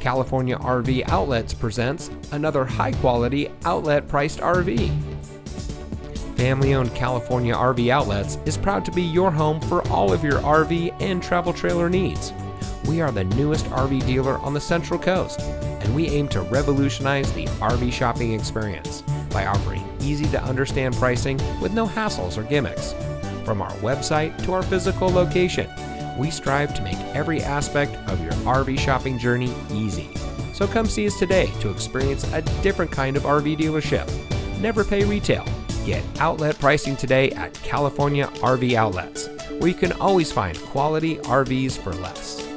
California RV Outlets presents another high-quality outlet-priced RV. Family-owned California RV Outlets is proud to be your home for all of your RV and travel trailer needs. We are the newest RV dealer on the Central Coast, and we aim to revolutionize the RV shopping experience by offering easy-to-understand pricing with no hassles or gimmicks. From our website to our physical location, we strive to make every aspect of your RV shopping journey easy. So come see us today to experience a different kind of RV dealership. Never pay retail. Get outlet pricing today at California RV Outlets, where you can always find quality RVs for less.